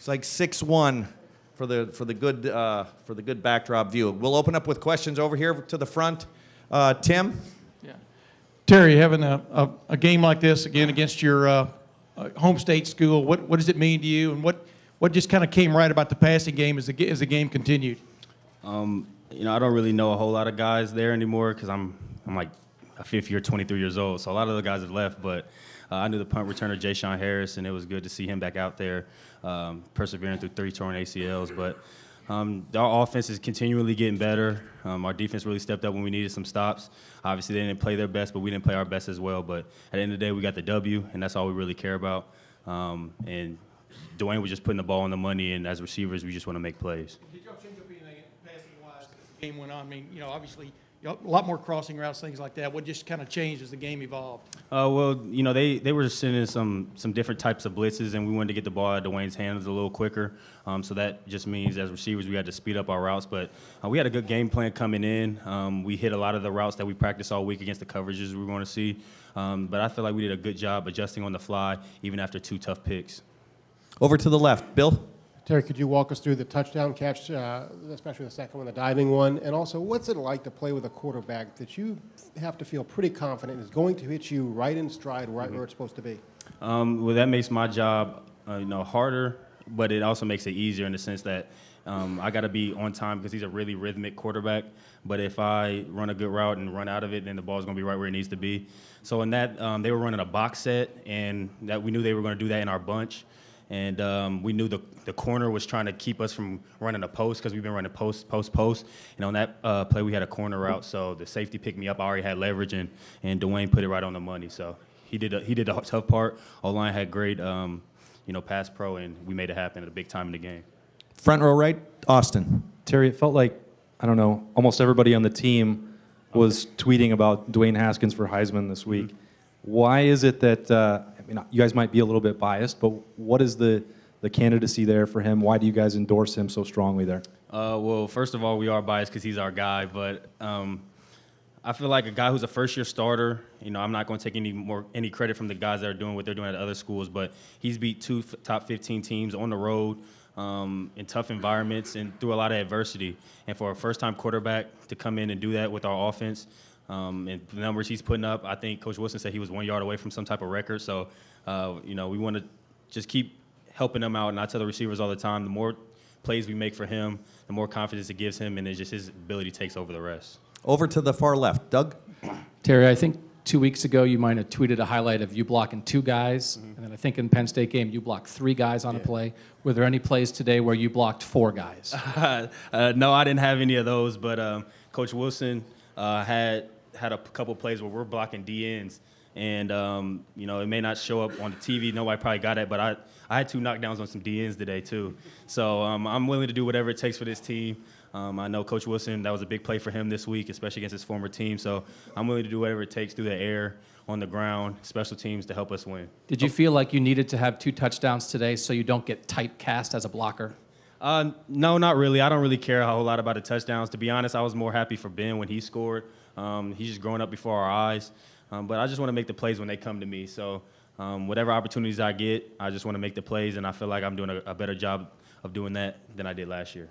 like 6-1 for the good backdrop view. We'll open up with questions over here to the front. Tim. Yeah. Terry, having a game like this again against your home state school, what does it mean to you, and what just kind of came right about the passing game as the game continued? You know, I don't really know a whole lot of guys there anymore because I'm like a fifth year, 23 years old. So a lot of the guys have left, but I knew the punt returner, Jay Sean Harris, and it was good to see him back out there persevering through 3 torn ACLs. But our offense is continually getting better. Our defense really stepped up when we needed some stops. Obviously, they didn't play their best, but we didn't play our best as well. But at the end of the day, we got the W, and that's all we really care about. And Dwayne was just putting the ball on the money, and as receivers, we just want to make plays. Did y'all change up anything passing-wise as the game went on? I mean, you know, obviously, a lot more crossing routes, things like that. What just kind of changed as the game evolved? Well, you know, they were sending some different types of blitzes, and we wanted to get the ball out of Dwayne's hands a little quicker. So that just means as receivers we had to speed up our routes. But we had a good game plan coming in. We hit a lot of the routes that we practiced all week against the coverages we were going to see. But I feel like we did a good job adjusting on the fly, even after 2 tough picks. Over to the left, Bill. Terry, could you walk us through the touchdown catch, especially the second one, the diving one? And also, what's it like to play with a quarterback that you have to feel pretty confident is going to hit you right in stride, right where it's supposed to be? Well, that makes my job, you know, harder, but it also makes it easier in the sense that I got to be on time because he's a really rhythmic quarterback. But if I run a good route and run out of it, then the ball's going to be right where it needs to be. So in that, they were running a box set, and that we knew they were going to do that in our bunch. And we knew the corner was trying to keep us from running a post because we've been running post. And on that play, we had a corner route, so the safety picked me up. I already had leverage, and Dwayne put it right on the money. So he did the tough part. O-line had great, you know, pass pro, and we made it happen at a big time in the game. Front row right, Austin. Terry, it felt like, I don't know, almost everybody on the team was tweeting about Dwayne Haskins for Heisman this week. Why is it that, I mean, you guys might be a little bit biased, but what is the candidacy there for him? Why do you guys endorse him so strongly there? Well, first of all, we are biased because he's our guy, but I feel like a guy who's a first-year starter, you know, I'm not going to take any credit from the guys that are doing what they're doing at other schools, but he's beat 2 top 15 teams on the road in tough environments and through a lot of adversity. And for a first-time quarterback to come in and do that with our offense, and the numbers he's putting up, I think Coach Wilson said he was 1 yard away from some type of record. So, you know, we want to just keep helping him out. And I tell the receivers all the time, the more plays we make for him, the more confidence it gives him, and it's just his ability takes over the rest. Over to the far left, Doug. Terry, I think 2 weeks ago you might have tweeted a highlight of you blocking 2 guys, and then I think in the Penn State game you blocked 3 guys on a play. Were there any plays today where you blocked 4 guys? No, I didn't have any of those, but Coach Wilson had a couple plays where we're blocking DNs, and you know, it may not show up on the TV. Nobody probably got it, but I had 2 knockdowns on some DNs today too. So I'm willing to do whatever it takes for this team. I know Coach Wilson, that was a big play for him this week, especially against his former team. So I'm willing to do whatever it takes through the air, on the ground, special teams to help us win. Did you feel like you needed to have 2 touchdowns today so you don't get typecast as a blocker? No, not really. I don't really care a whole lot about the touchdowns. To be honest, I was more happy for Ben when he scored. He's just growing up before our eyes. But I just want to make the plays when they come to me. So whatever opportunities I get, I just want to make the plays, and I feel like I'm doing a better job of doing that than I did last year.